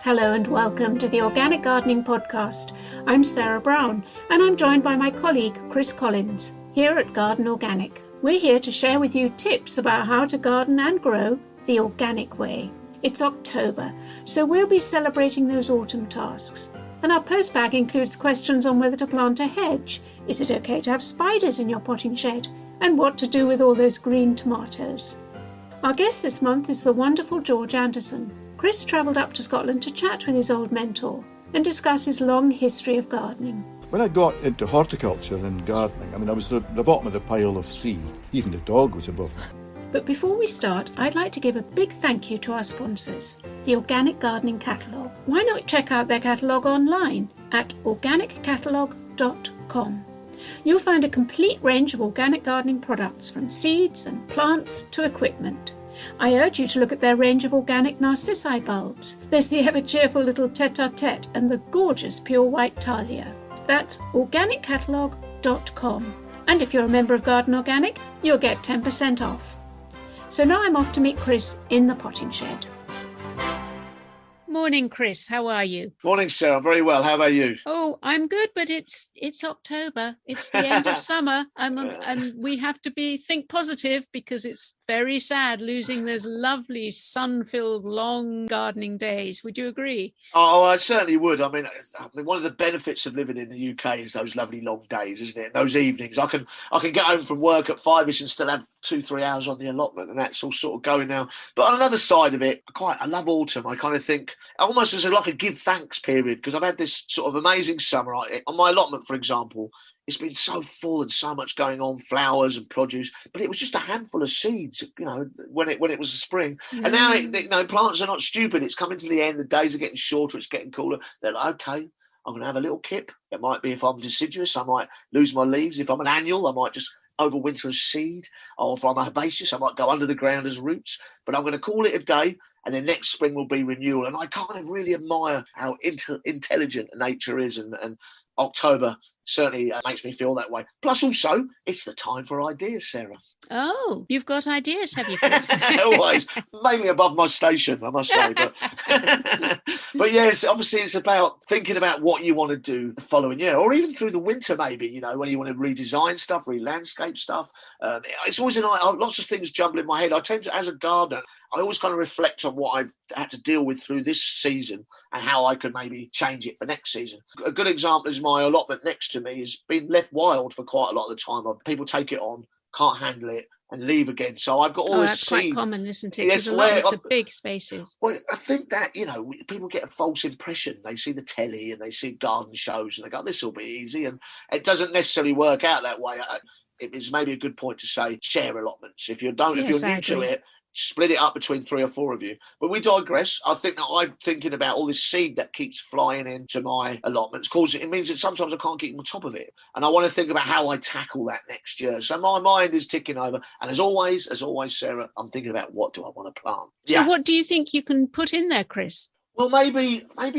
Hello and welcome to the Organic Gardening Podcast. I'm Sarah Brown and I'm joined by my colleague Chris Collins here at Garden Organic. We're here to share with you tips about how to garden and grow the organic way. It's October, so we'll be celebrating those autumn tasks. And our post bag includes questions on whether to plant a hedge, is it okay to have spiders in your potting shed, and what to do with all those green tomatoes. Our guest this month is the wonderful George Anderson. Chris travelled up to Scotland to chat with his old mentor and discuss his long history of gardening. When I got into horticulture and gardening, I was the bottom of the pile of three. Even the dog was above me. But before we start, I'd like to give a big thank you to our sponsors, the Organic Gardening Catalogue. Why not check out their catalogue online at organiccatalogue.com. You'll find a complete range of organic gardening products from seeds and plants to equipment. I urge you to look at their range of organic narcissi bulbs. There's the ever-cheerful little tete-a-tete and the gorgeous pure white Thalia. That's organiccatalogue.com. And if you're a member of Garden Organic, you'll get 10% off. So now I'm off to meet Chris in the potting shed. Morning, Chris. How are you? Morning, Sarah. Very well. How about you? Oh, I'm good, but it's October. It's the end of summer, and we have to think positive because it's very sad losing those lovely sun-filled long gardening days. Would you agree? Oh, I certainly would. I mean, one of the benefits of living in the UK is those lovely long days, isn't it? Those evenings, I can get home from work at 5ish and still have 2-3 hours on the allotment, and that's all sort of going now. But on another side of it, I love autumn. I kind of think almost as like a give thanks period because I've had this sort of amazing summer. On my allotment, for example, it's been so full and so much going on, flowers and produce, but it was just a handful of seeds, when it was the spring. And now, plants are not stupid. It's coming to the end. The days are getting shorter. It's getting cooler. They're like, okay, I'm going to have a little kip. It might be if I'm deciduous, I might lose my leaves. If I'm an annual, I might just overwinter as seed. Or if I'm a herbaceous, I might go under the ground as roots. But I'm going to call it a day. And then next spring will be renewal. And I kind of really admire how intelligent nature is. And October certainly makes me feel that way. Plus, also, it's the time for ideas, Sarah. Oh, you've got ideas, have you, Chris? Always. Mainly above my station, I must say. But yes, obviously it's about thinking about what you want to do the following year, or even through the winter, maybe, when you want to redesign stuff, re-landscape stuff. It's always lots of things jumble in my head. I tend to, as a gardener, I always kind of reflect on what I've had to deal with through this season and how I could maybe change it for next season. A good example is my allotment next to me has been left wild for quite a lot of the time. People take it on, can't handle it, and leave again. So I've got all this seed. That's quite common, isn't it? Because allotments are big spaces. Well, I think that, people get a false impression. They see the telly and they see garden shows and they go, this will be easy. And it doesn't necessarily work out that way. It's maybe a good point to say share allotments. If you're new to it, split it up between 3 or 4 of you. But we digress. I think that I'm thinking about all this seed that keeps flying into my allotments. Of course, it means that sometimes I can't keep on top of it. And I want to think about how I tackle that next year. So my mind is ticking over. And as always, Sarah, I'm thinking about what do I want to plant. So what do you think you can put in there, Chris? Well, maybe I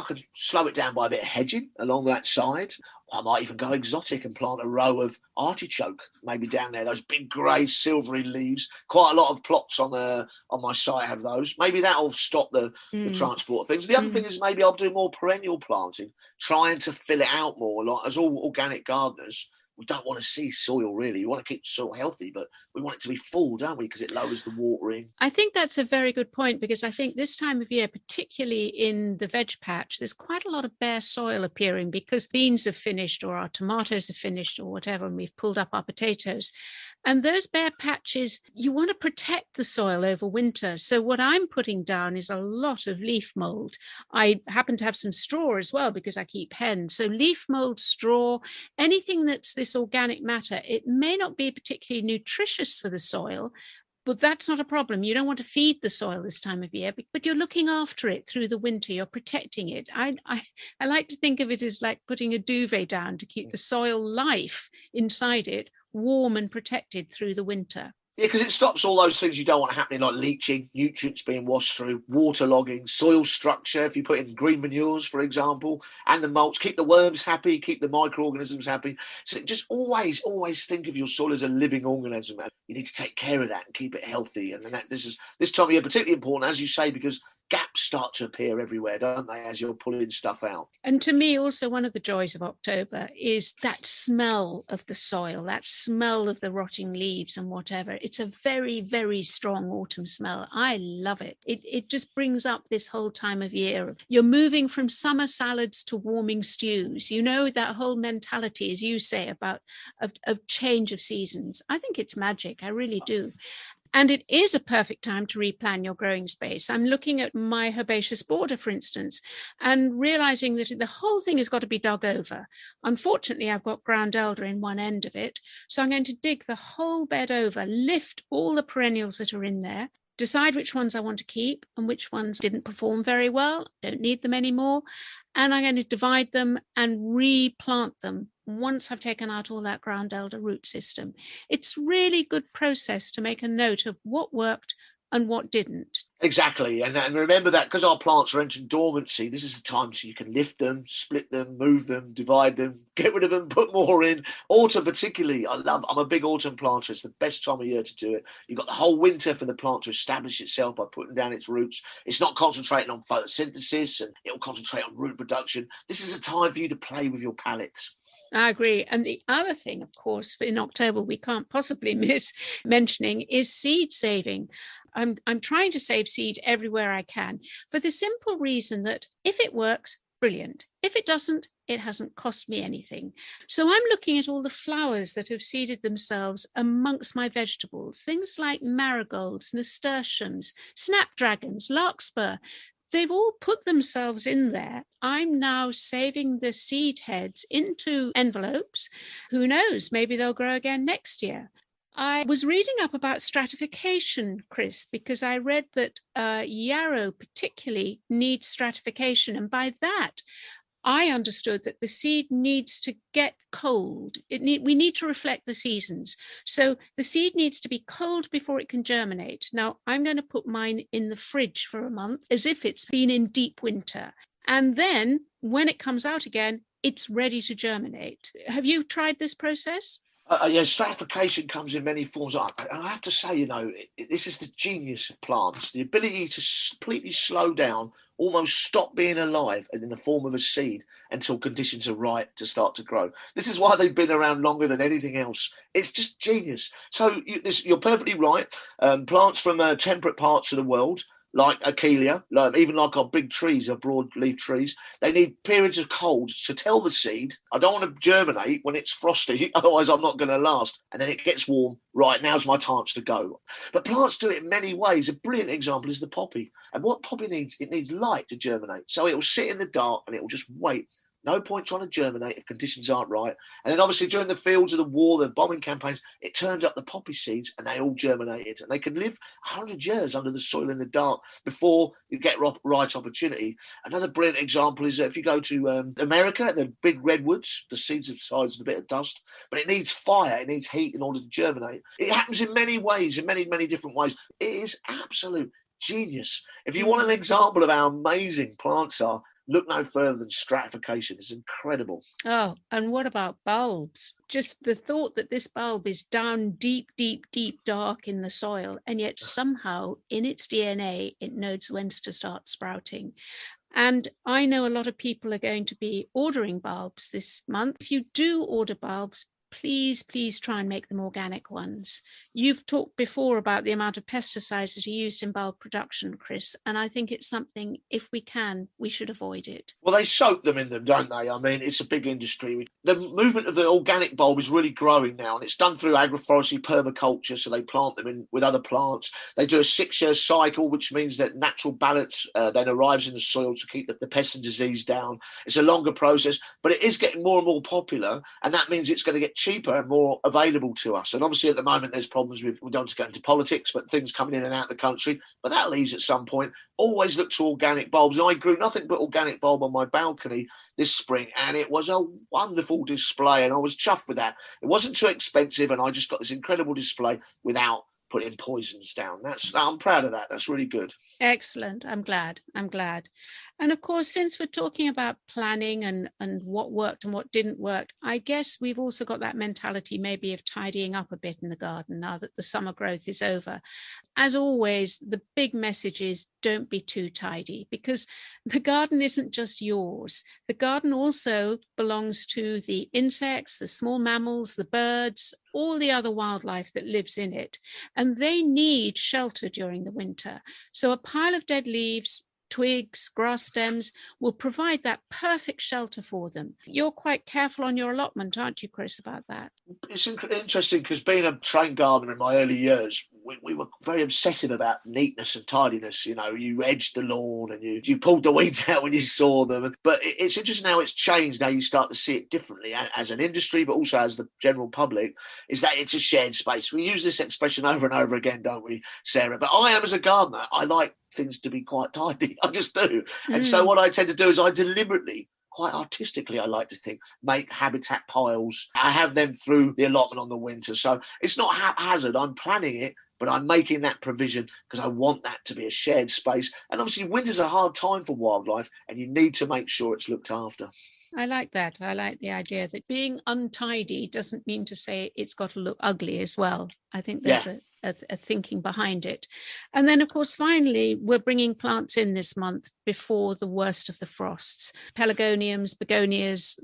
could slow it down by a bit of hedging along that side. I might even go exotic and plant a row of artichoke, maybe down there, those big grey silvery leaves. Quite a lot of plots on my site have those. Maybe that'll stop the transport of things. The other thing is maybe I'll do more perennial planting, trying to fill it out more. Like, as all organic gardeners, we don't want to see soil, really. We want to keep the soil healthy, but we want it to be full, don't we? Because it lowers the watering. I think that's a very good point, because I think this time of year, particularly in the veg patch, there's quite a lot of bare soil appearing because beans have finished or our tomatoes have finished or whatever, and we've pulled up our potatoes. And those bare patches, you want to protect the soil over winter. So what I'm putting down is a lot of leaf mold. I happen to have some straw as well because I keep hens. So leaf mold, straw, anything that's this organic matter, it may not be particularly nutritious for the soil, but that's not a problem. You don't want to feed the soil this time of year, but you're looking after it through the winter. You're protecting it. I like to think of it as like putting a duvet down to keep the soil life inside it warm and protected through the winter. Yeah, because it stops all those things you don't want happening, like leaching, nutrients being washed through, waterlogging, soil structure, if you put in green manures, for example, and the mulch, keep the worms happy, keep the microorganisms happy. So just always think of your soil as a living organism. You need to take care of that and keep it healthy. And this time of year particularly important, as you say, because gaps start to appear everywhere, don't they, as you're pulling stuff out. And to me, also, one of the joys of October is that smell of the soil, that smell of the rotting leaves and whatever. It's a very, very strong autumn smell. I love it. It just brings up this whole time of year. You're moving from summer salads to warming stews. You know, that whole mentality, as you say, about of change of seasons. I think it's magic. I really do. And it is a perfect time to replan your growing space. I'm looking at my herbaceous border, for instance, and realizing that the whole thing has got to be dug over. Unfortunately, I've got ground elder in one end of it. So I'm going to dig the whole bed over, lift all the perennials that are in there, decide which ones I want to keep and which ones didn't perform very well, don't need them anymore. And I'm going to divide them and replant them once I've taken out all that ground elder root system. It's really good process to make a note of what worked and what didn't. Exactly. And remember that because our plants are entering dormancy, this is the time so you can lift them, split them, move them, divide them, get rid of them, put more in. Autumn particularly, I'm a big autumn planter. It's the best time of year to do it. You've got the whole winter for the plant to establish itself by putting down its roots. It's not concentrating on photosynthesis and it'll concentrate on root production. This is a time for you to play with your palettes. I agree. And the other thing, of course, in October, we can't possibly miss mentioning is seed saving. I'm trying to save seed everywhere I can for the simple reason that if it works, brilliant. If it doesn't, it hasn't cost me anything. So I'm looking at all the flowers that have seeded themselves amongst my vegetables, things like marigolds, nasturtiums, snapdragons, larkspur. They've all put themselves in there. I'm now saving the seed heads into envelopes. Who knows, maybe they'll grow again next year. I was reading up about stratification, Chris, because I read that yarrow particularly needs stratification. And by that, I understood that the seed needs to get cold. We need to reflect the seasons. So the seed needs to be cold before it can germinate. Now, I'm going to put mine in the fridge for a month as if it's been in deep winter. And then when it comes out again, it's ready to germinate. Have you tried this process? Yeah, stratification comes in many forms. And I have to say, this is the genius of plants, the ability to completely slow down, almost stop being alive in the form of a seed until conditions are right to start to grow. This is why they've been around longer than anything else. It's just genius. So you're perfectly right. Plants from temperate parts of the world, like Achillea, even like our big trees, our broadleaf trees, they need periods of cold to tell the seed, I don't want to germinate when it's frosty, otherwise I'm not going to last. And then it gets warm. Right, now's my chance to go. But plants do it in many ways. A brilliant example is the poppy. And what poppy needs, it needs light to germinate. So it will sit in the dark and it will just wait. No point trying to germinate if conditions aren't right. And then obviously during the fields of the war, the bombing campaigns, it turned up the poppy seeds and they all germinated. And they can live 100 years under the soil in the dark before you get right opportunity. Another brilliant example is if you go to America, the big redwoods, the seeds are the size of a bit of dust, but it needs fire, it needs heat in order to germinate. It happens in many ways, in many, many different ways. It is absolute genius. If you want an example of how amazing plants are, look no further than stratification. It's incredible. Oh, and what about bulbs? Just the thought that this bulb is down deep, deep, deep dark in the soil, and yet somehow in its DNA, it knows when to start sprouting. And I know a lot of people are going to be ordering bulbs this month. If you do order bulbs, please try and make them organic ones. You've talked before about the amount of pesticides that are used in bulb production, Chris, and I think it's something, if we can, we should avoid it. Well, they soak them in them, don't they? I mean, it's a big industry. The movement of the organic bulb is really growing now, and it's done through agroforestry permaculture, so they plant them in with other plants. They do a 6-year cycle, which means that natural balance then arrives in the soil to keep the pest and disease down. It's a longer process, but it is getting more and more popular, and that means it's going to get cheaper and more available to us. And obviously at the moment there's problems with, we don't want to go into politics, but things coming in and out of the country, but that leaves at some point. Always look to organic bulbs. And I grew nothing but organic bulb on my balcony this spring, and it was a wonderful display, and I was chuffed with that. It wasn't too expensive, and I just got this incredible display without putting poisons down. I'm proud of that. That's really good. Excellent. I'm glad. And of course, since we're talking about planning and what worked and what didn't work, I guess we've also got that mentality maybe of tidying up a bit in the garden now that the summer growth is over. as always, the big message is don't be too tidy, because the garden isn't just yours. The garden also belongs to the insects, the small mammals, the birds, all the other wildlife that lives in it. And they need shelter during the winter. So a pile of dead leaves, twigs, grass stems will provide that perfect shelter for them. You're quite careful on your allotment, aren't you, Chris, about that? It's interesting because being a trained gardener in my early years, we were very obsessive about neatness and tidiness. You know, you edged the lawn and you pulled the weeds out when you saw them. But it's interesting how it's changed. Now you start to see it differently as an industry, but also as the general public, is that it's a shared space. We use this expression over and over again, don't we, Sarah? But I am, as a gardener, I like things to be quite tidy. I just do. And so what I tend to do is I deliberately, quite artistically, I like to think, make habitat piles. I have them through the allotment on the winter. So it's not haphazard. I'm planning it, but I'm making that provision because I want that to be a shared space. And obviously winter's a hard time for wildlife and you need to make sure it's looked after. I like that. I like the idea that being untidy doesn't mean to say it's got to look ugly as well. I think there's a thinking behind it. And then, of course, finally, we're bringing plants in this month before the worst of the frosts. Pelargoniums, begonias,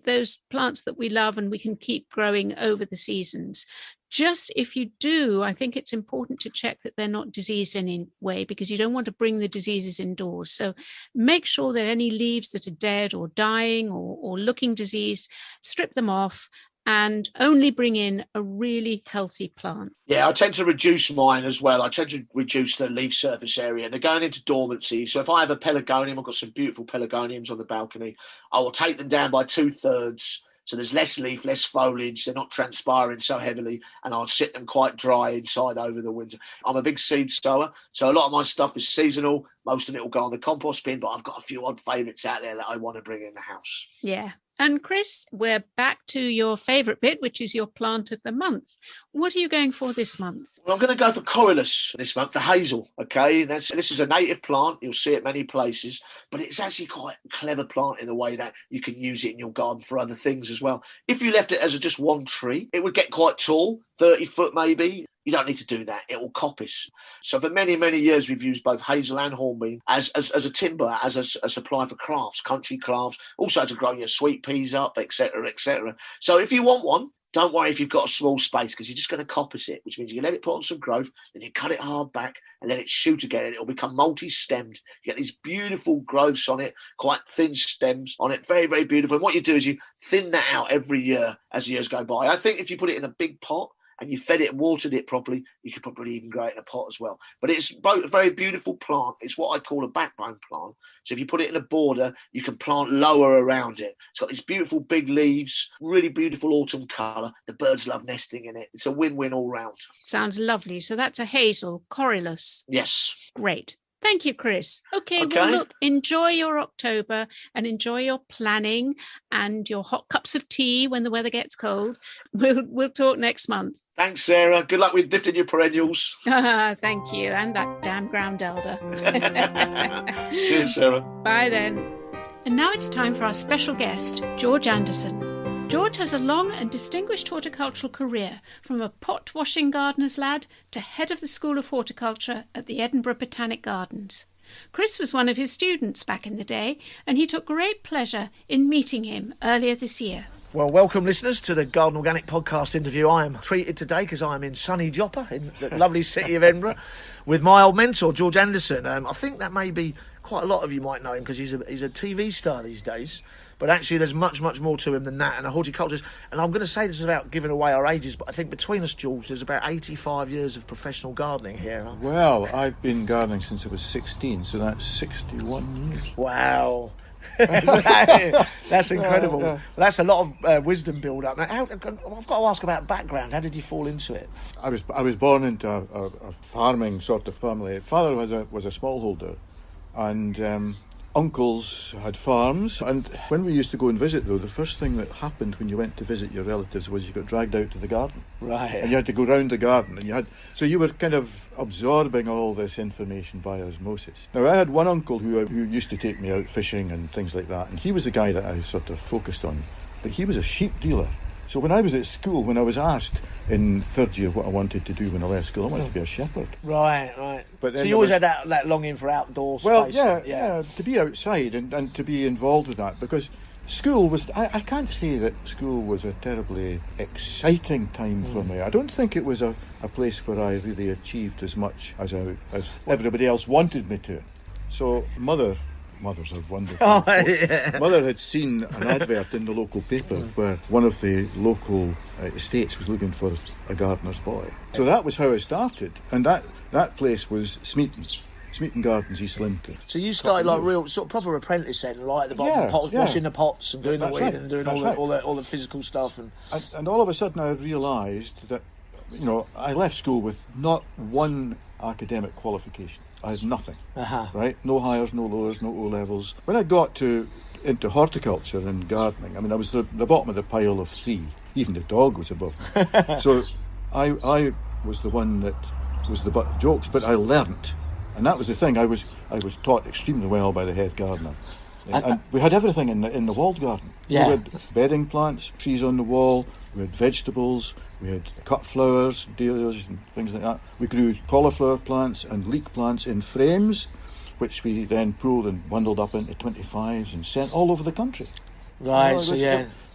those plants that we love and we can keep growing over the seasons. Just if you do, I think it's important to check that they're not diseased in any way, because you don't want to bring the diseases indoors. So make sure that any leaves that are dead or dying or looking diseased, strip them off and only bring in a really healthy plant. Yeah, I tend to reduce mine as well. I tend to reduce the leaf surface area. They're going into dormancy. So if I have a pelargonium, I've got some beautiful pelargoniums on the balcony, I will take them down by 2/3. So there's less leaf, less foliage. They're not transpiring so heavily, and I'll sit them quite dry inside over the winter. I'm a big seed sower, so a lot of my stuff is seasonal. Most of it will go on the compost bin, but I've got a few odd favourites out there that I want to bring in the house. Yeah. And Chris, we're back to your favourite bit, which is your plant of the month. What are you going for this month? Well, I'm going to go for Corilus this month, the hazel, okay? This is a native plant. You'll see it many places, but it's actually quite a clever plant in the way that you can use it in your garden for other things as well. If you left it as just one tree, it would get quite tall, 30 foot maybe. You don't need to do that. It will coppice. So for many, many years, we've used both hazel and hornbeam as a timber, as a supply for crafts, country crafts, also to grow your sweet peas up, etc., etc. So if you want one, don't worry if you've got a small space, because you're just going to coppice it, which means you let it put on some growth, then you cut it hard back and let it shoot again, and it'll become multi-stemmed. You get these beautiful growths on it, quite thin stems on it, very, very beautiful. And what you do is you thin that out every year as the years go by. I think if you put it in a big pot, and you fed it and watered it properly, you could probably even grow it in a pot as well. But it's both a very beautiful plant. It's what I call a backbone plant. So if you put it in a border, you can plant lower around it. It's got these beautiful big leaves, really beautiful autumn colour. The birds love nesting in it. It's a win-win all round. Sounds lovely. So that's a hazel, Corilus. Yes. Great. Thank you, Chris. Okay, well, look, enjoy your October and enjoy your planning and your hot cups of tea when the weather gets cold. We'll talk next month. Thanks, Sarah. Good luck with lifting your perennials. Thank you. And that damn ground elder. Cheers, Sarah. Bye then. And now it's time for our special guest, George Anderson. George has a long and distinguished horticultural career, from a pot-washing gardener's lad to head of the School of Horticulture at the Edinburgh Botanic Gardens. Chris was one of his students back in the day, and he took great pleasure in meeting him earlier this year. Well, welcome listeners to the Garden Organic podcast interview. I am treated today because I am in sunny Joppa in the lovely city of Edinburgh with my old mentor, George Anderson. I think that may be quite a lot of you might know him because he's a TV star these days. But actually, there's much, much more to him than that. And a horticulturist, and I'm going to say this without giving away our ages, but I think between us, George, there's about 85 years of professional gardening here. Well, I've been gardening since I was 16, so that's 61 years. Wow. That's incredible. Well, that's a lot of wisdom build up. Now, I've got to ask about background. How did you fall into it? I was born into a farming sort of family. Father was a smallholder, and uncles had farms. And when we used to go and visit, though, the first thing that happened when you went to visit your relatives was you got dragged out to the garden. Right. And you had to go round the garden, and so you were kind of absorbing all this information by osmosis. Now, I had one uncle who used to take me out fishing and things like that, and he was the guy that I sort of focused on. But he was a sheep dealer, So when I was at school, when I was asked in third year what I wanted to do when I left school, I wanted to be a shepherd. Right. But so you always had that longing for outdoor space. Well, yeah, to be outside and to be involved with that, because school was, I can't say that school was a terribly exciting time for me. I don't think it was a place where I really achieved as much as everybody else wanted me to. So mothers are wonderful. Oh, yeah. Mother had seen an advert in the local paper where one of the local estates was looking for a gardener's boy. So that was how I started, and that place was Smeaton Gardens, East Linton. So you started like real sort of proper apprentice then, right at the bottom, washing the pots and doing the weeding and doing all the physical stuff. And all of a sudden I realised that, I left school with not one academic qualification. I had nothing, right? No highers, no lowers, no O-levels. When I got into horticulture and gardening, I mean, I was the bottom of the pile of three. Even the dog was above me. So I was the one that was the butt of jokes, but I learnt. And that was the thing. I was taught extremely well by the head gardener. And we had everything in the walled garden. Yeah. We had bedding plants, trees on the wall, we had vegetables, we had cut flowers, dahlias and things like that. We grew cauliflower plants and leek plants in frames, which we then pulled and bundled up into 25s and sent all over the country. Right,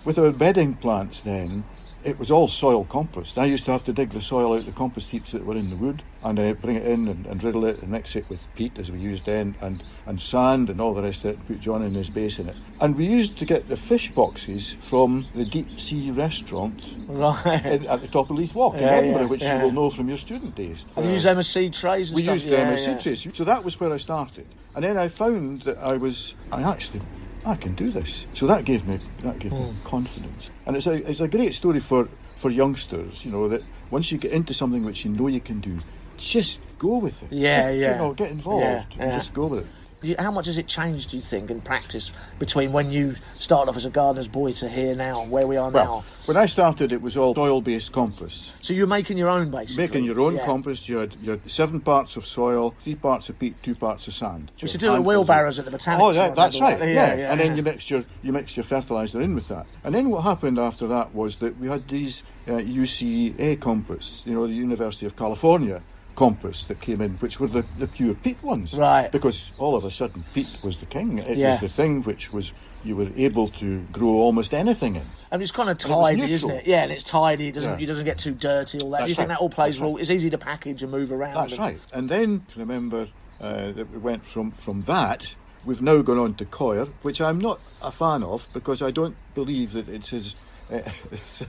With our bedding plants then, it was all soil compost. I used to have to dig the soil out of the compost heaps that were in the wood, and bring it in and riddle it and mix it with peat, as we used then, and sand and all the rest of it, and put John in his base in it. And we used to get the fish boxes from the Deep Sea restaurant at the top of Leith Walk in Edinburgh, which you will know from your student days. And you used them as seed trays and stuff? We used them as seed trays. So that was where I started. And then I found that I can do this. So that gave me confidence. And it's a great story for youngsters, that once you get into something which you know you can do, just go with it. Get involved and just go with it. How much has it changed, do you think, in practice between when you started off as a gardener's boy to here now, where we are now? When I started, it was all soil-based compost. So you were making your own, basically? Making your own compost. You had 7 parts of soil, 3 parts of peat, 2 parts of sand. We should do it with wheelbarrows at the Botanic. Oh, that's right. And then you mix your fertiliser in with that. And then what happened after that was that we had these UCA composts, the University of California composts that came in, which were the pure peat ones. Right. Because all of a sudden peat was the king. It was the thing which was you were able to grow almost anything in. And it's kind of tidy, isn't it? Yeah, and it's tidy. It doesn't get too dirty. All that. Do you think that all plays a role? It's easy to package and move around. That's right. And then remember that we went from that. We've now gone on to Coir, which I'm not a fan of because I don't believe that it's as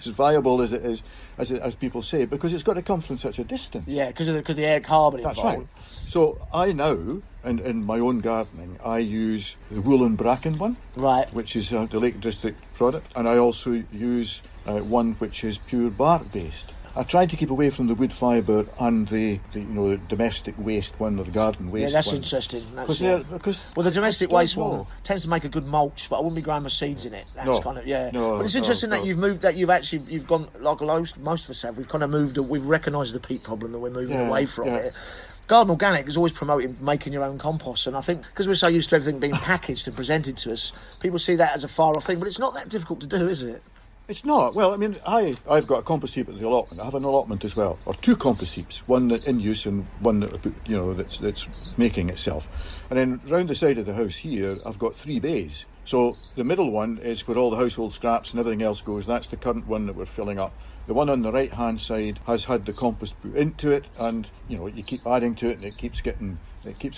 viable as it is, as people say, because it's got to come from such a distance. Yeah, because the air carbon involved. That's right. So I now, in my own gardening, I use the wool and bracken one, right, which is the Lake District product, and I also use one which is pure bark based. I tried to keep away from the wood fibre and the domestic waste one or the garden waste. Yeah, that's one. Interesting. Because the domestic waste one tends to make a good mulch, but I wouldn't be growing my seeds in it. That's but it's interesting that you've gone like most of us have. We've kind of moved. We've recognised the peat problem and we're moving away from it. Garden Organic is always promoting making your own compost, and I think because we're so used to everything being packaged and presented to us, people see that as a far off thing. But it's not that difficult to do, is it? It's not. Well, I mean, I've got a compost heap at the allotment. I have an allotment as well, or 2 compost heaps, one that's in use and one that's making itself. And then round the side of the house here, I've got 3 bays. So the middle one is where all the household scraps and everything else goes. That's the current one that we're filling up. The one on the right-hand side has had the compost put into it, and you keep adding to it, and it keeps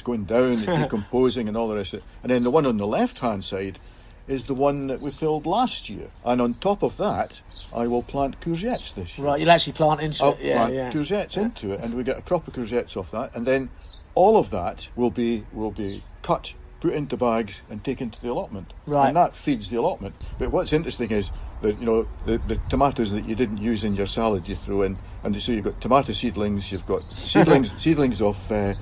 going down, it's decomposing, and all the rest of it. And then the one on the left-hand side is the one that we filled last year, and on top of that I will plant courgettes this year. Right, you'll actually plant into it. Plant courgettes into it, and we get a crop of courgettes off that, and then all of that will be cut, put into bags and taken to the allotment. Right. And that feeds the allotment. But what's interesting is that the tomatoes that you didn't use in your salad you throw in, And so you've got tomato seedlings, you've got seedlings of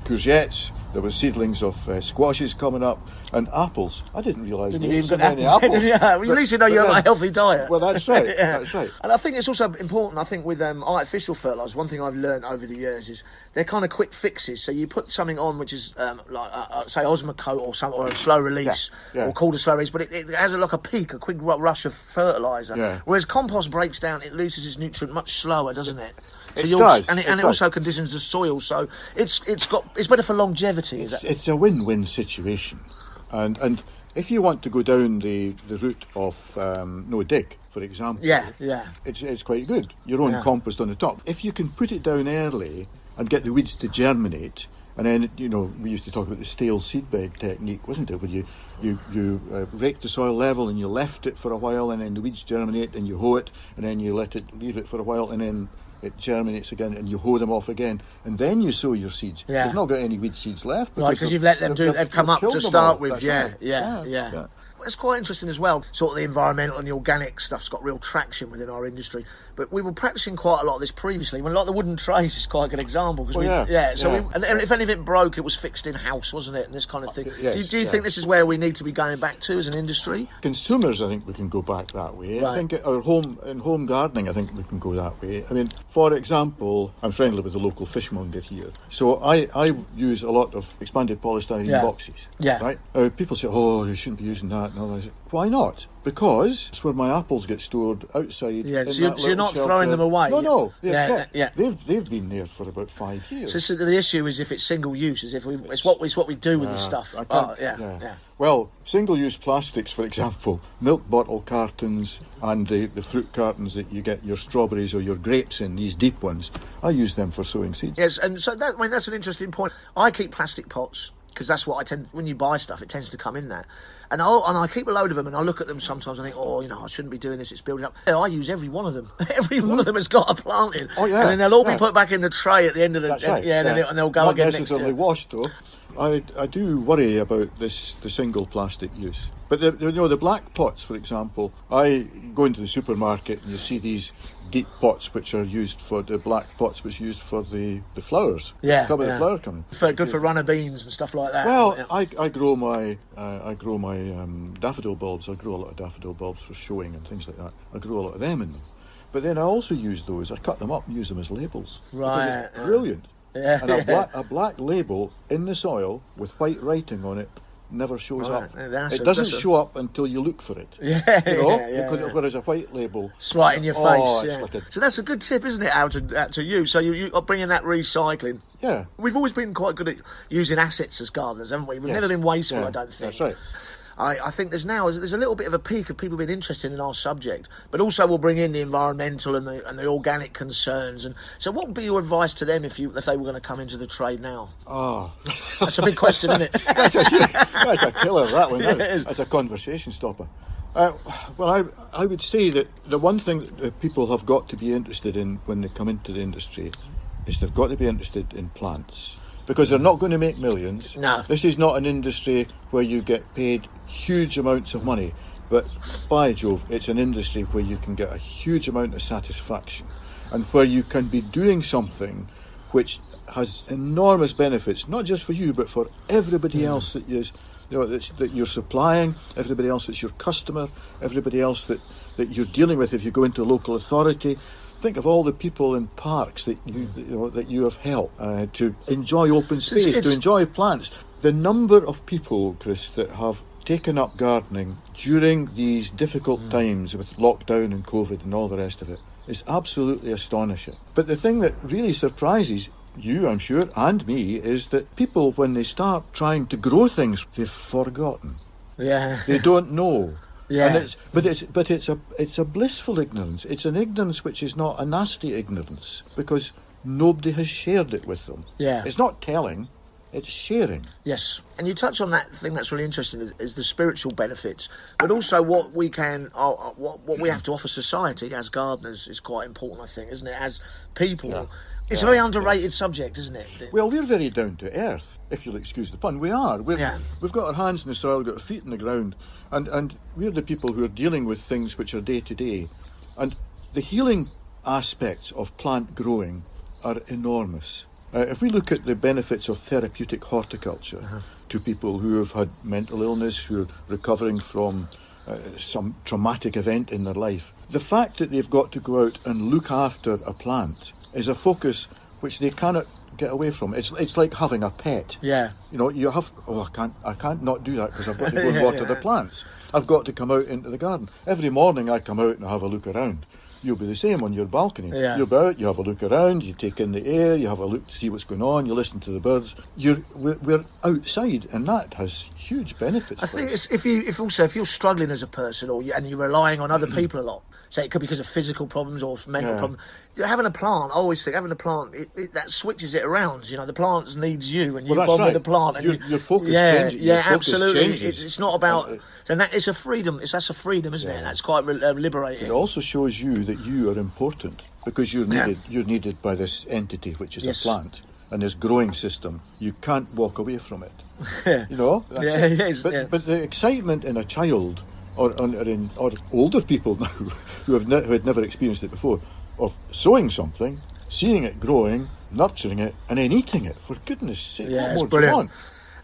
courgettes, there was seedlings of squashes coming up, and apples. I didn't realise there were so many apples. Well, at least you know you're on a healthy diet. Well, that's right, that's right. And I think it's also important, I think, with artificial fertilisers, one thing I've learned over the years is they're kind of quick fixes. So you put something on which is say Osmocote or a slow release, or called a slow release, but it has like a peak, a quick rush of fertiliser. Yeah. Whereas compost breaks down, it loses its nutrient much slower, doesn't it? So It does. And it also conditions the soil, so it's better for longevity. It's a win-win situation, and if you want to go down the route of no dig, for example, it's quite good. Your own compost on the top. If you can put it down early and get the weeds to germinate, and then we used to talk about the stale seedbed technique, wasn't it? Where you rake the soil level and you left it for a while, and then the weeds germinate, and you hoe it, and then you leave it for a while, and then it germinates again, and you hoe them off again, and then you sow your seeds. Yeah. You've not got any weed seeds left because you've let them they've come up to start with. Yeah. It's quite interesting as well. Sort of the environmental and the organic stuff's got real traction within our industry. But we were practicing quite a lot of this previously. Like the wooden trays is quite a good example. And if anything broke, it was fixed in house, wasn't it? And this kind of thing. Do you think this is where we need to be going back to as an industry? Consumers, I think we can go back that way. Right. I think in home gardening, I think we can go that way. I mean, for example, I'm friendly with the local fishmonger here, so I use a lot of expanded polystyrene boxes. Yeah. Right. People say, "Oh, you shouldn't be using that." And I say, why not? Because it's where my apples get stored outside. Yeah, so you're not throwing them away. No. They've been there for about 5 years. So the issue is if it's single use, it's what we do with the stuff. Well, single-use plastics, for example, milk bottle cartons and the fruit cartons that you get your strawberries or your grapes in, these deep ones, I use them for sowing seeds. Yes, and so that's an interesting point. I keep plastic pots because that's what I tend. When you buy stuff, it tends to come in that. And I keep a load of them, and I look at them sometimes and think, I shouldn't be doing this, it's building up. I use every one of them. Every one of them has got a plant in. Oh, yeah. And then they'll all be put back in the tray at the end of the... That's right. And they'll go again next year. Not necessarily washed, though. I do worry about the single plastic use. But the black pots, for example, I go into the supermarket and you see these deep pots which are used for the black pots which are used for the flowers. Yeah, the flower coming. Good for runner beans and stuff like that. Well, I grow my daffodil bulbs. I grow a lot of daffodil bulbs for showing and things like that. I grow a lot of them in them. But then I also use those. I cut them up and use them as labels. Right. It's brilliant. Yeah. And a black label in the soil with white writing on it never shows up. It doesn't show up until you look for it. Whereas a white label, it's right in your face. Like so that's a good tip, isn't it? How to use. So you are bringing that recycling. Yeah, we've always been quite good at using assets as gardeners, haven't we? We've never been wasteful. I don't think. That's right. I think there's a little bit of a peak of people being interested in our subject, but also we'll bring in the environmental and the organic concerns. And so, what would be your advice to them if they were going to come into the trade now? Oh, that's a big question, isn't it? That's a killer. That one. That's a conversation stopper. Well, I would say that the one thing that people have got to be interested in when they come into the industry is they've got to be interested in plants. Because they're not going to make millions. No. This is not an industry where you get paid huge amounts of money. But by Jove, it's an industry where you can get a huge amount of satisfaction and where you can be doing something which has enormous benefits, not just for you, but for everybody else that you're supplying, everybody else that's your customer, everybody else that you're dealing with if you go into a local authority. Think of all the people in parks that you have helped to enjoy open space, to enjoy plants. The number of people, Chris, that have taken up gardening during these difficult times with lockdown and COVID and all the rest of it is absolutely astonishing. But the thing that really surprises you, I'm sure, and me, is that people, when they start trying to grow things, they've forgotten. Yeah. They don't know. Yeah. And it's a blissful ignorance. It's an ignorance which is not a nasty ignorance because nobody has shared it with them. Yeah. It's not telling, it's sharing. Yes. And you touch on that thing that's really interesting is the spiritual benefits, but also what we can, what we have to offer society as gardeners is quite important, I think, isn't it? As people. Yeah. It's a very underrated subject, isn't it? Well, we're very down to earth, if you'll excuse the pun. We are. We've got our hands in the soil, we've got our feet in the ground, and we're the people who are dealing with things which are day to day. And the healing aspects of plant growing are enormous. If we look at the benefits of therapeutic horticulture to people who have had mental illness, who are recovering from some traumatic event in their life, the fact that they've got to go out and look after a plant is a focus which they cannot get away from. It's like having a pet. Yeah. You know, you have, I can't not do that because I've got to go and water the plants. I've got to come out into the garden. Every morning I come out and have a look around. You'll be the same on your balcony. Yeah. You'll be out, you have a look around, you take in the air, you have a look to see what's going on, you listen to the birds. We're outside, and that has huge benefits. I think it's if you're struggling as a person, and you're relying on other people a lot. Say it could be because of physical problems or mental problems. Having a plant, I always think having a plant that switches it around. You know, the plant needs you, and you bond with the plant. And your focus changes. Yeah, absolutely. It's not about. And that it's a freedom. That's a freedom, isn't it? That's quite liberating. It also shows you that you are important because you're needed. You're needed by this entity, which is a plant, and this growing system. You can't walk away from it. You know. But the excitement in a child. Or older people now who had never experienced it before, of sowing something, seeing it growing, nurturing it, and then eating it. For goodness sake, what more do you want?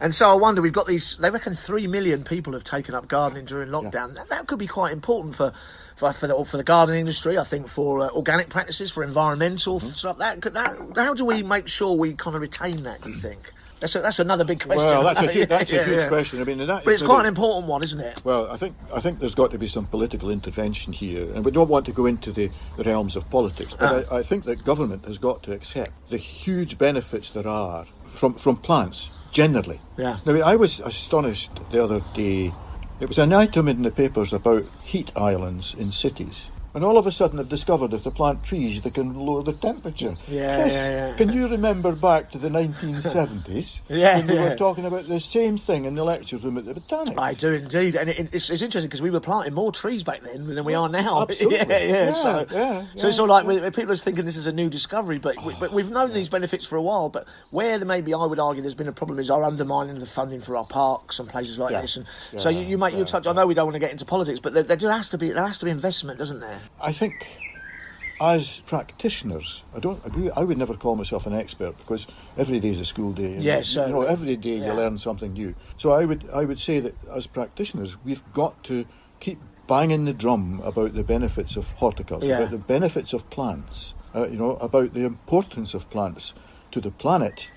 And so I wonder, we've got these. They reckon 3 million people have taken up gardening during lockdown. Yeah. That could be quite important for the gardening industry. I think for organic practices, for environmental stuff. How do we make sure we kind of retain that? Do you think? That's another big question. Well, that's a huge question. I mean, but it's quite an important one, isn't it? Well, I think there's got to be some political intervention here, and we don't want to go into the realms of politics. But I think that government has got to accept the huge benefits there are from plants generally. Yeah. I mean, I was astonished the other day. It was an item in the papers about heat islands in cities. And all of a sudden I've discovered if they plant trees, they can lower the temperature. Yeah. Can you remember back to the 1970s when we were talking about the same thing in the lecture room at the Botanic? I do indeed. And it's interesting because we were planting more trees back then than we are now. Absolutely. So it's all like people are thinking this is a new discovery, but we've known these benefits for a while. But where maybe I would argue there's been a problem is our undermining of the funding for our parks and places like this. And so you touch. I know we don't want to get into politics, but there has to be investment, doesn't there? I think, as practitioners, I would never call myself an expert because every day is a school day. Yes, every day you learn something new. So I would say that as practitioners, we've got to keep banging the drum about the benefits of horticulture, about the benefits of plants, about the importance of plants to the planet.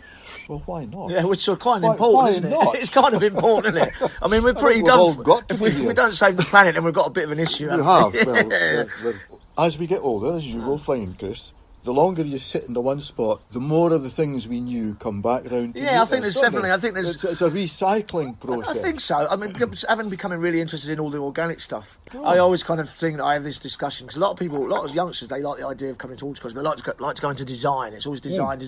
Well, why not? Yeah, which is quite important, isn't it? Not? It's kind of important, isn't it? I mean, we're pretty dumb. If we don't save the planet, then we've got a bit of an issue. You have. Well, as we get older, as you will find, Chris, the longer you sit in the one spot, the more of the things we knew come back round. I think there's definitely. It's a recycling process. I think so. I mean, having becoming really interested in all the organic stuff, I always kind of think that I have this discussion because a lot of youngsters, they like the idea of coming to horticulture, but they like to go into design. It's always design,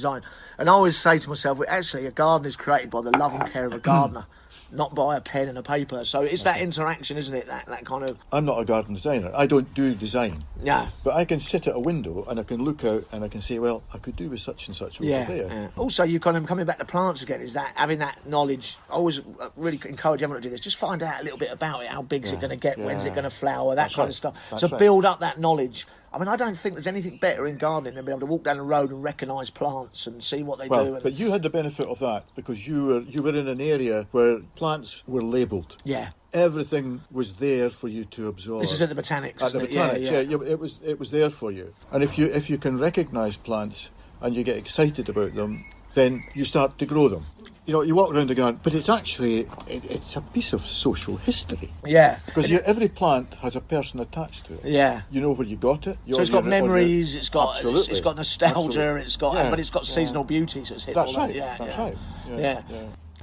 and I always say to myself, well, actually, a garden is created by the love and care of a gardener. Not by a pen and a paper. So it's that interaction, isn't it? That kind of... I'm not a garden designer. I don't do design. Yeah. But I can sit at a window and I can look out and I can say, well, I could do with such and such over there. Yeah. Also, you kind of coming back to plants again, is that having that knowledge. I always really encourage everyone to do this. Just find out a little bit about it. How big is it going to get? When's it going to flower? That kind of stuff. So build up that knowledge. I mean, I don't think there's anything better in gardening than being able to walk down the road and recognise plants and see what they do. But you had the benefit of that because you were in an area where plants were labelled. Yeah. Everything was there for you to absorb. This is at the Botanics. At the Botanics, it was there for you. And if you can recognise plants and you get excited about them, then you start to grow them. You know, you walk around the garden, but it's actually it's a piece of social history. Yeah. Because every plant has a person attached to it. Yeah. You know where you got it. So it's got memories. It's got nostalgia. Absolutely. But it's got seasonal beauty. So it's hit That's all right. that. That's right. Yeah.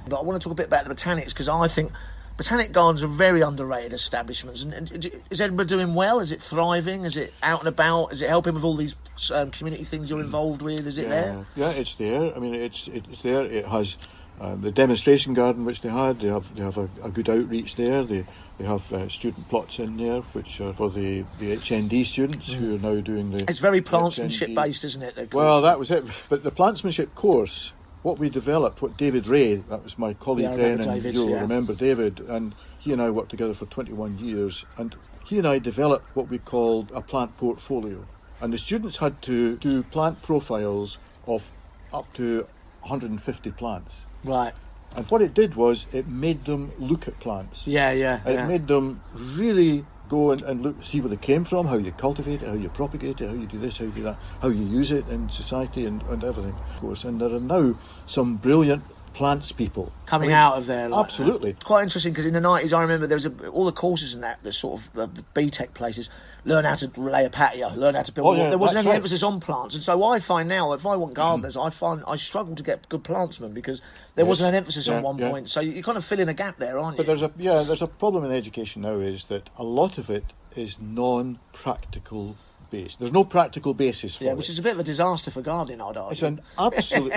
But I want to talk a bit about the Botanics because I think Botanic Gardens are very underrated establishments. And is Edinburgh doing well? Is it thriving? Is it out and about? Is it helping with all these community things you're involved with? Is it there? Yeah, it's there. I mean, it's there. It has the demonstration garden which they had. They have a good outreach there. They have student plots in there which are for the HND students who are now doing the... It's very plantsmanship based, isn't it? Well, that was it. But the plantsmanship course... What we developed, what David Ray, that was my colleague then, and you'll remember David, and he and I worked together for 21 years, and he and I developed what we called a plant portfolio. And the students had to do plant profiles of up to 150 plants. Right. And what it did was it made them look at plants. It made them really go and look, see where they came from, how you cultivate it, how you propagate it, how you do this, how you do that, how you use it in society and everything, of course. And there are now some brilliant plants people coming out of there. Like absolutely. That. Quite interesting, because in the 90s, I remember there was all the courses in that, the sort of the BTEC places, learn how to lay a patio, learn how to build. There wasn't any emphasis on plants, and so I find now, if I want gardeners, I find I struggle to get good plantsmen because there wasn't an emphasis on one point. So you kind of fill in a gap there, aren't you? But there's a problem in education now, is that a lot of it is non-practical based. There's no practical basis for it. Which is a bit of a disaster for gardening, I'd argue. It's an absolute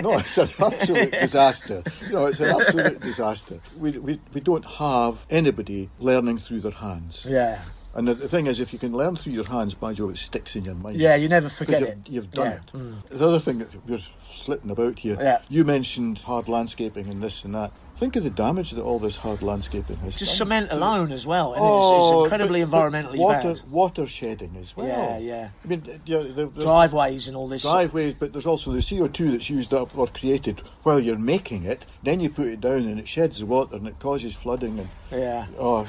disaster. It's an absolute disaster. We don't have anybody learning through their hands. Yeah. And the thing is, if you can learn through your hands, by Jove, it sticks in your mind. Yeah, you never forget it. You've done it. The other thing that we're flitting about here, you mentioned hard landscaping and this and that. Think of the damage that all this hard landscaping has just done. Cement alone as well. And it's incredibly environmentally bad. Water shedding as well. Yeah. I mean, there's driveways and all this. Driveways, but there's also the CO2 that's used up or created while you're making it. Then you put it down and it sheds the water and it causes flooding. And oh,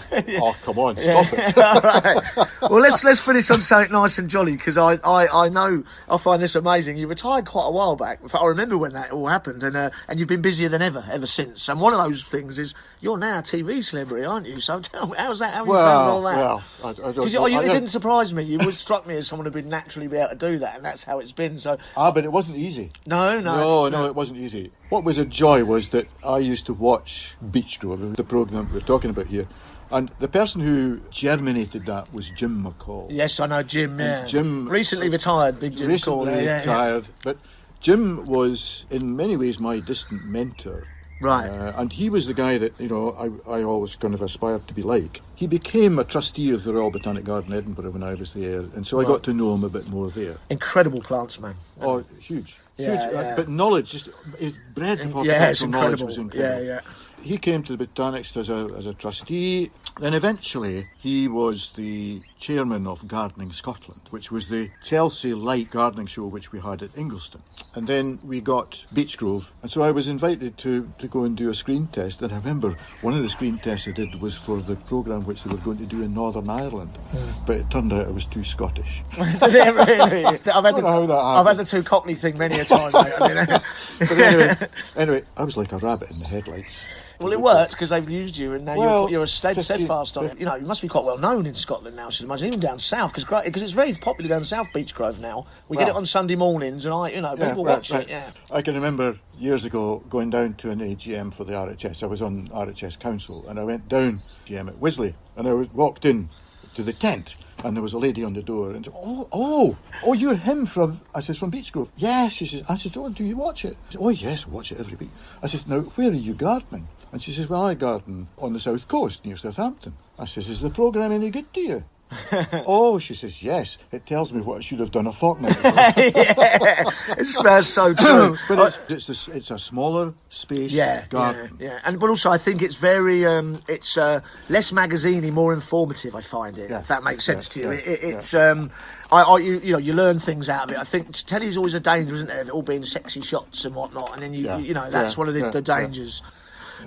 come on, stop it. Right. Well, let's finish on something nice and jolly, because I know I find this amazing. You retired quite a while back. In fact, I remember when that all happened, and you've been busier than ever since. And one of those things is you're now a TV celebrity, aren't you? So tell me, how's that? How have you found all that? Well, I don't Because it didn't surprise me. You would struck me as someone who'd naturally be able to do that, and that's how it's been. So but it wasn't easy. No, it wasn't easy. What was a joy was that I used to watch Beechgrove, the programme we're talking about here, and the person who germinated that was Jim McCall. Yes, I know Jim. And Jim recently retired, big Jim McCall. Retired, but Jim was in many ways my distant mentor. Right. And he was the guy that, I always kind of aspired to be like. He became a trustee of the Royal Botanic Garden, Edinburgh, when I was there, and so I got to know him a bit more there. Incredible plants, man. Oh, huge. Yeah. But knowledge, just his breadth of horticultural knowledge was incredible. Yeah. He came to the Botanics as a trustee. Then eventually he was the chairman of Gardening Scotland, which was the Chelsea-like gardening show which we had at Ingliston. And then we got Beechgrove. And so I was invited to go and do a screen test. And I remember one of the screen tests I did was for the programme which they were going to do in Northern Ireland. But it turned out I was too Scottish. Did it really? I've had the two Cockney thing many a time, mate. But anyway, I was like a rabbit in the headlights. Well, it worked because they've used you, and now you're steadfast on it. 50. You must be quite well known in Scotland now, I should imagine, even down south, because it's very popular down south, Beechgrove now. We get it on Sunday mornings, and people watch it. Yeah. I can remember years ago going down to an AGM for the RHS. I was on RHS Council, and I went down to AGM at Wisley, and I walked in to the tent. And there was a lady on the door, and said, oh, you're him from, I said, from Beechgrove. Yes, she says. I said, oh, do you watch it? Said, oh, yes, I watch it every week. I said, now, where are you gardening? And she says, well, I garden on the south coast near Southampton. I says, is the programme any good to you? Oh, she says, yes. It tells me what I should have done a fortnight ago. It's so true. But it's a smaller space garden. Yeah. But also I think it's very it's less magazine-y, more informative. I find it. If that makes sense to you. It's you learn things out of it. I think telly's always a danger, isn't there? Of it all being sexy shots and whatnot, and then that's one of the dangers.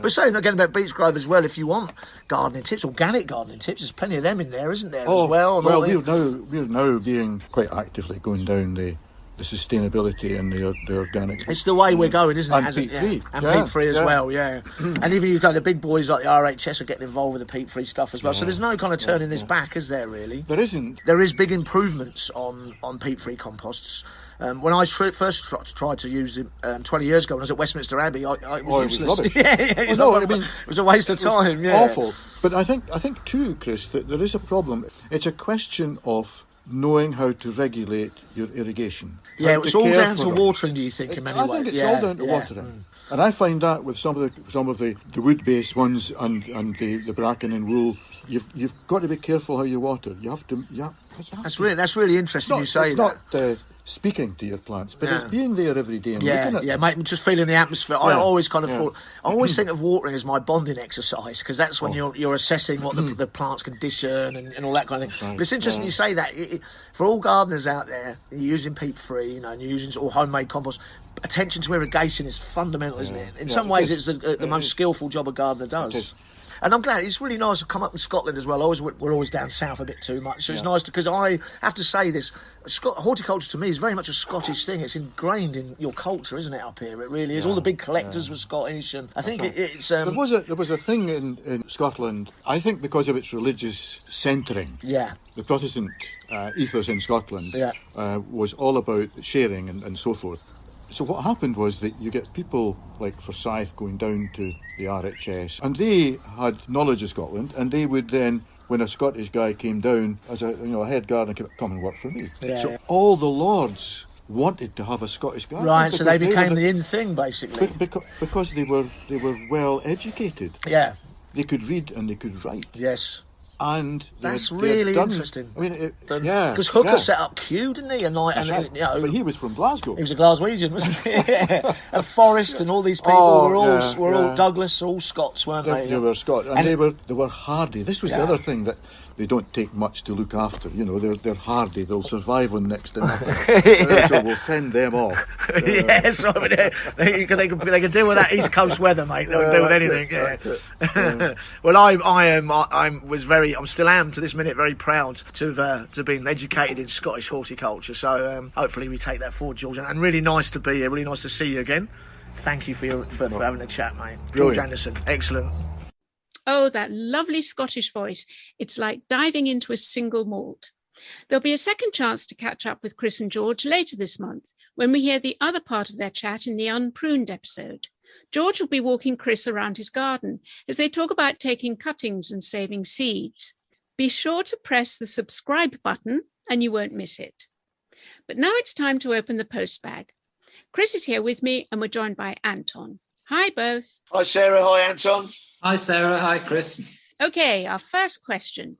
But saying again about Beechgrove as well, if you want gardening tips, organic gardening tips, there's plenty of them in there, isn't there, as well? Well, we're now being quite actively going down the sustainability and the organic. It's the way we're going, isn't it? And peat-free. And peat-free as well, And even the big boys like the RHS are getting involved with the peat-free stuff as well. So there's no kind of turning this back, is there, really? There isn't. There is big improvements on peat-free composts. When I first tried to use it 20 years ago when I was at Westminster Abbey, it was useless. It was rubbish. It was a waste of time. Yeah. Awful. But I think too, Chris, that there is a problem. It's a question of knowing how to regulate your irrigation. Yeah, it's all down to watering, do you think, in many ways? I think it's all down to watering. And I find that with some of the wood-based ones and the bracken and wool, you've got to be careful how you water. You have to. That's really interesting. You say that. speaking to your plants, but it's being there every day and looking at them. Mate, just feeling the atmosphere. I always kind of thought, I always think of watering as my bonding exercise, because that's when you're assessing what the plant's condition and all that kind of thing. Right. But it's interesting you say that. For all gardeners out there, you're using peat-free, and you're using sort of homemade compost, attention to irrigation is fundamental, isn't it? In some ways, it's the most skillful job a gardener does. And I'm glad, it's really nice to come up in Scotland as well. We're always down south a bit too much, so it's nice because I have to say this, horticulture to me is very much a Scottish thing. It's ingrained in your culture, isn't it, up here? It really is. All the big collectors were Scottish, and I think it's... There was a thing in Scotland, I think because of its religious centering. The Protestant ethos in Scotland was all about sharing and so forth. So what happened was that you get people like Forsyth going down to the RHS, and they had knowledge of Scotland, and they would then, when a Scottish guy came down as a head gardener, come and work for me. So all the lords wanted to have a Scottish gardener. Right, so they became the in thing, basically. Because they were well educated. They could read and they could write. Yes. And that's really interesting. I mean, because Hooker set up Kew, didn't he? But he was from Glasgow. He was a Glaswegian, wasn't he? And Forrest and all these people were all Douglas, all Scots, weren't they? They were Scots, and they were hardy. This was the other thing, that they don't take much to look after. They're hardy. They'll survive on next to nothing. So we'll send them och. Yes, they can deal with that East Coast weather, mate. They'll deal with anything. Well, I'm still am to this minute very proud to have been educated in Scottish horticulture. So hopefully we take that forward, George. And really nice to be here. Really nice to see you again. Thank you for having a chat, mate. George Anderson, excellent. Oh, that lovely Scottish voice. It's like diving into a single malt. There'll be a second chance to catch up with Chris and George later this month, when we hear the other part of their chat in the Unpruned episode. George will be walking Chris around his garden as they talk about taking cuttings and saving seeds. Be sure to press the subscribe button and you won't miss it. But now it's time to open the postbag. Chris is here with me and we're joined by Anton. Hi, both. Hi, Sarah. Hi, Anton. Hi, Sarah. Hi, Chris. Okay, our first question.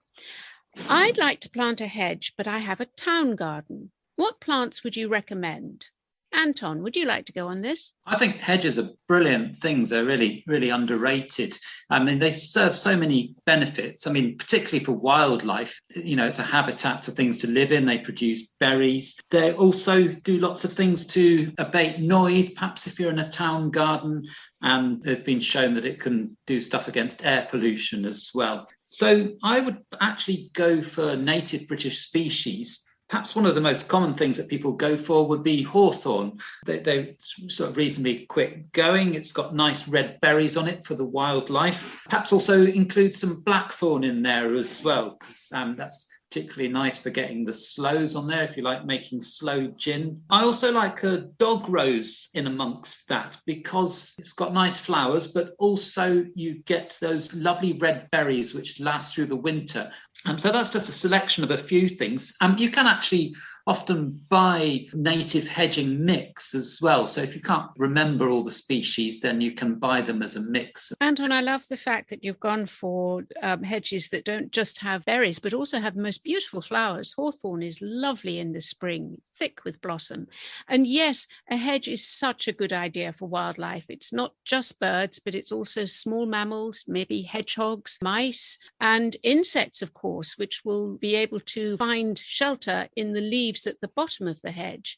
I'd like to plant a hedge, but I have a town garden. What plants would you recommend? Anton, would you like to go on this? I think hedges are brilliant things. They're really, really underrated. I mean, they serve so many benefits. I mean, particularly for wildlife, it's a habitat for things to live in. They produce berries. They also do lots of things to abate noise, perhaps if you're in a town garden. And there's been shown that it can do stuff against air pollution as well. So I would actually go for native British species. Perhaps one of the most common things that people go for would be hawthorn. They're sort of reasonably quick going. It's got nice red berries on it for the wildlife. Perhaps also include some blackthorn in there as well, because that's particularly nice for getting the sloes on there if you like making sloe gin. I also like a dog rose in amongst that because it's got nice flowers, but also you get those lovely red berries which last through the winter. So that's just a selection of a few things. You can actually often buy native hedging mix as well. So if you can't remember all the species, then you can buy them as a mix. Anton, I love the fact that you've gone for hedges that don't just have berries, but also have the most beautiful flowers. Hawthorn is lovely in the spring, thick with blossom. And yes, a hedge is such a good idea for wildlife. It's not just birds, but it's also small mammals, maybe hedgehogs, mice, and insects, of course, which will be able to find shelter in the leaves at the bottom of the hedge.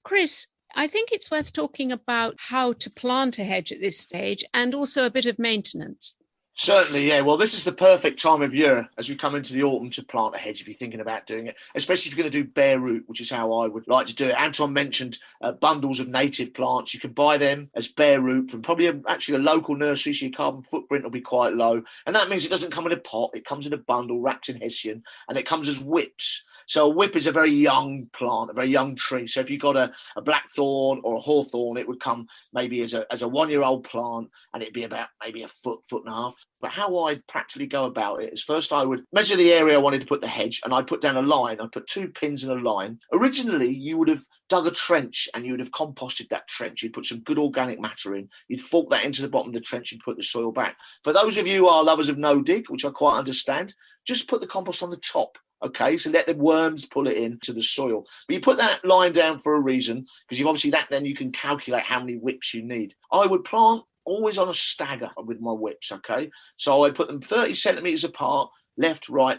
Chris, I think it's worth talking about how to plant a hedge at this stage and also a bit of maintenance. Certainly, yeah. Well, this is the perfect time of year as we come into the autumn to plant a hedge if you're thinking about doing it, especially if you're going to do bare root, which is how I would like to do it. Anton mentioned bundles of native plants. You can buy them as bare root from probably actually a local nursery, so your carbon footprint will be quite low. And that means it doesn't come in a pot. It comes in a bundle wrapped in hessian, and it comes as whips. So a whip is a very young plant, a very young tree. So if you've got a blackthorn or a hawthorn, it would come maybe as a 1-year-old plant, and it'd be about maybe a foot and a half. But how I'd practically go about it is first I would measure the area I wanted to put the hedge, and I'd put down a line. I'd put 2 pins in a line. Originally, you would have dug a trench and you would have composted that trench. You'd put some good organic matter in. You'd fork that into the bottom of the trench and put the soil back. For those of you who are lovers of no dig, which I quite understand, just put the compost on the top Okay, so let the worms pull it into the soil. But you put that line down for a reason, because you've obviously then you can calculate how many whips you need. I would plant always on a stagger with my whips, okay? So I put them 30 centimetres apart, left, right,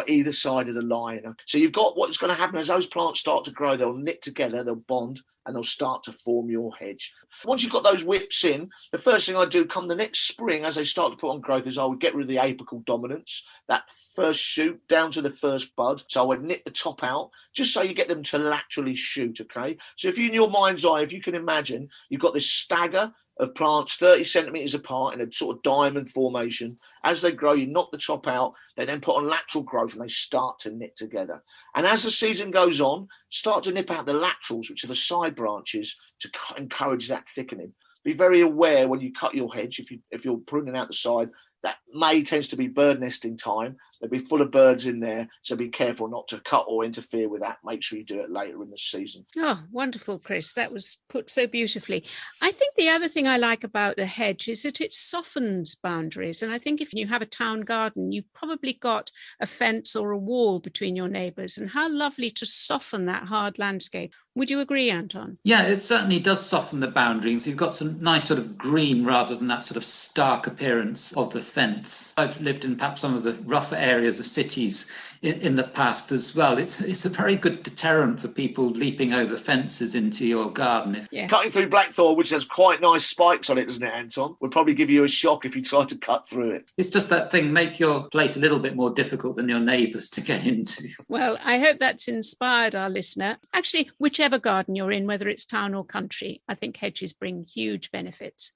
either side of the line. So you've got what's going to happen as those plants start to grow, they'll knit together, they'll bond, and they'll start to form your hedge. Once you've got those whips in, the first thing I do come the next spring as they start to put on growth is I would get rid of the apical dominance, that first shoot down to the first bud. So I would knit the top out just so you get them to laterally shoot, okay? So if you, in your mind's eye, if you can imagine, you've got this stagger of plants 30 centimetres apart in a sort of diamond formation. As they grow, you knock the top out, they then put on lateral growth and they start to knit together. And as the season goes on, start to nip out the laterals, which are the side branches, to encourage that thickening. Be very aware when you cut your hedge, if you're pruning out the side, that May tends to be bird nesting time. There'll be full of birds in there, so be careful not to cut or interfere with that. Make sure you do it later in the season. Oh, wonderful, Chris. That was put so beautifully. I think the other thing I like about the hedge is that it softens boundaries. And I think if you have a town garden, you've probably got a fence or a wall between your neighbours. And how lovely to soften that hard landscape. Would you agree, Anton? Yeah, it certainly does soften the boundaries. You've got some nice sort of green rather than that sort of stark appearance of the fence. I've lived in perhaps some of the rougher areas of cities in the past as well. It's a very good deterrent for people leaping over fences into your garden. Yeah. Cutting through blackthorn, which has quite nice spikes on it, doesn't it, Anton? Would probably give you a shock if you tried to cut through it. It's just that thing, make your place a little bit more difficult than your neighbours to get into. Well, I hope that's inspired our listener. Actually, whichever garden you're in, whether it's town or country, I think hedges bring huge benefits.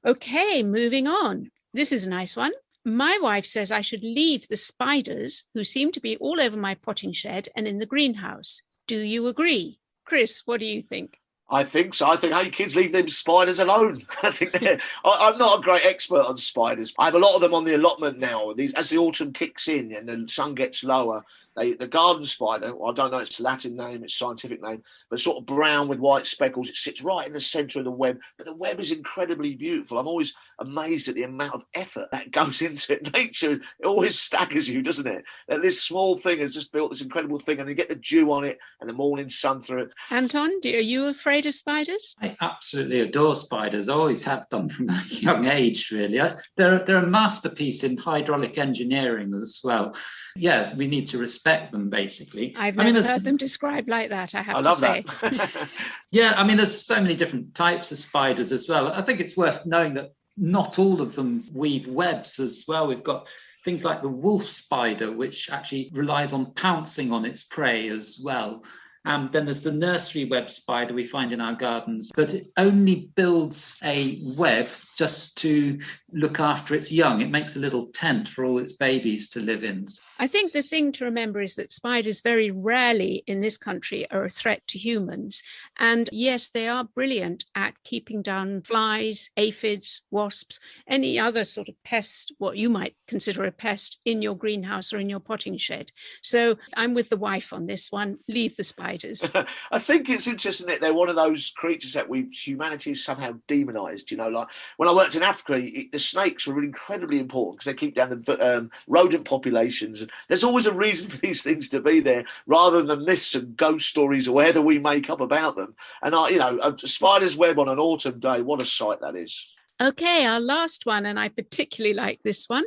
Okay, moving on. This is a nice one. My wife says I should leave the spiders who seem to be all over my potting shed and in the greenhouse. Do you agree? Chris, what do you think? I think so. I think, hey, kids, leave them spiders alone. I think I'm not a great expert on spiders. I have a lot of them on the allotment now. As the autumn kicks in and the sun gets lower, the garden spider, well, I don't know its Latin name, its scientific name, but sort of brown with white speckles. It sits right in the centre of the web, but the web is incredibly beautiful. I'm always amazed at the amount of effort that goes into it. Nature, it always staggers you, doesn't it? That this small thing has just built this incredible thing, and you get the dew on it and the morning sun through it. Anton, are you afraid of spiders? I absolutely adore spiders. I always have done from a young age, really. They're a masterpiece in hydraulic engineering as well. Yeah, we need to respect them, basically. I've never heard them described like that, I have to say. That. Yeah, I mean, there's so many different types of spiders as well. I think it's worth knowing that not all of them weave webs as well. We've got things like the wolf spider, which actually relies on pouncing on its prey as well. Then there's the nursery web spider we find in our gardens, but it only builds a web just to look after its young. It makes a little tent for all its babies to live in. I think the thing to remember is that spiders very rarely in this country are a threat to humans. And yes, they are brilliant at keeping down flies, aphids, wasps, any other sort of pest, what you might consider a pest in your greenhouse or in your potting shed. So I'm with the wife on this one. Leave the spiders. I think it's interesting that they're one of those creatures that humanity is somehow demonised. You know, like when I worked in Africa, the snakes were incredibly important because they keep down the rodent populations. And there's always a reason for these things to be there, rather than myths and ghost stories or whatever we make up about them. And a spider's web on an autumn day, what a sight that is. Okay, our last one, and I particularly like this one.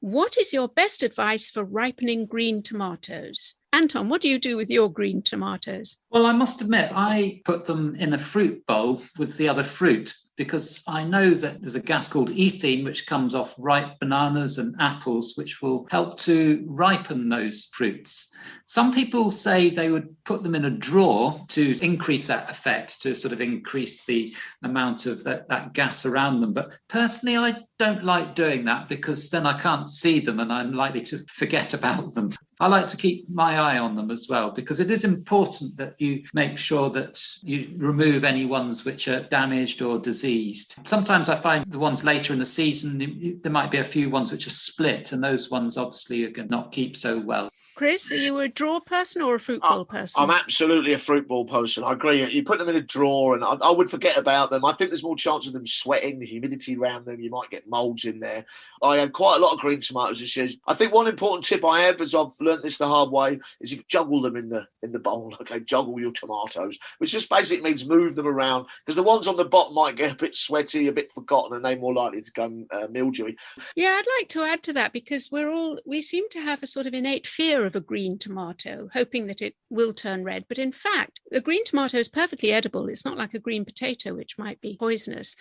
What is your best advice for ripening green tomatoes? Anton, what do you do with your green tomatoes? Well, I must admit, I put them in a fruit bowl with the other fruit because I know that there's a gas called ethene which comes off ripe bananas and apples, which will help to ripen those fruits. Some people say they would put them in a drawer to increase that effect, to sort of increase the amount of that gas around them. But personally, I don't like doing that because then I can't see them and I'm likely to forget about them. I like to keep my eye on them as well, because it is important that you make sure that you remove any ones which are damaged or diseased. Sometimes I find the ones later in the season, there might be a few ones which are split, and those ones obviously are going to not keep so well. Chris, are you a drawer person or a fruit bowl person? I'm absolutely a fruit bowl person. I agree. You put them in a drawer and I would forget about them. I think there's more chance of them sweating, the humidity around them. You might get moulds in there. I had quite a lot of green tomatoes this year. I think one important tip I have, as I've learnt this the hard way, is if you juggle them in the bowl. Okay, juggle your tomatoes, which just basically means move them around, because the ones on the bottom might get a bit sweaty, a bit forgotten, and they're more likely to go mildewy. Yeah, I'd like to add to that, because we seem to have a sort of innate fear of a green tomato, hoping that it will turn red. But in fact, a green tomato is perfectly edible. It's not like a green potato, which might be poisonous.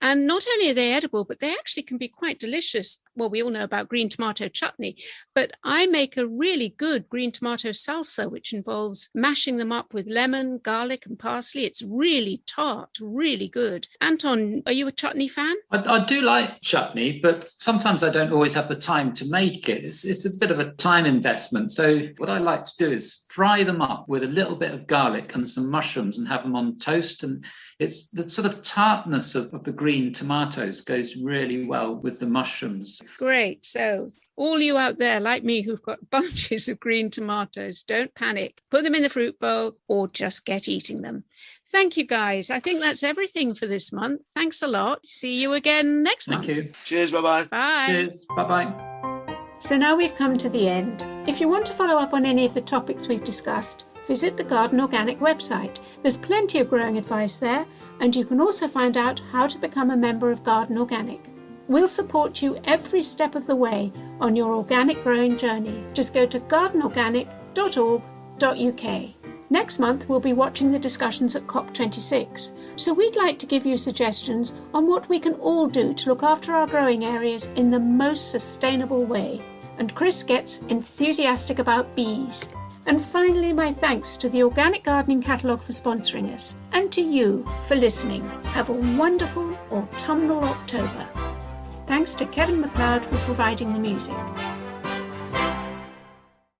And not only are they edible, but they actually can be quite delicious. Well, we all know about green tomato chutney, but I make a really good green tomato salsa, which involves mashing them up with lemon, garlic, and parsley. It's really tart, really good. Anton, are you a chutney fan? I do like chutney, but sometimes I don't always have the time to make it. It's a bit of a time investment. So what I like to do is fry them up with a little bit of garlic and some mushrooms and have them on toast. And it's the sort of tartness of the green tomatoes goes really well with the mushrooms. Great. So all you out there like me who've got bunches of green tomatoes, don't panic. Put them in the fruit bowl or just get eating them. Thank you, guys. I think that's everything for this month. Thanks a lot. See you again next month. Thank you. Cheers. Bye-bye. Bye. Cheers. Bye-bye. So now we've come to the end. If you want to follow up on any of the topics we've discussed, visit the Garden Organic website. There's plenty of growing advice there, and you can also find out how to become a member of Garden Organic. We'll support you every step of the way on your organic growing journey. Just go to gardenorganic.org.uk. Next month, we'll be watching the discussions at COP26, so we'd like to give you suggestions on what we can all do to look after our growing areas in the most sustainable way. And Chris gets enthusiastic about bees. And finally, my thanks to the Organic Gardening Catalogue for sponsoring us, and to you for listening. Have a wonderful autumnal October. Thanks to Kevin MacLeod for providing the music.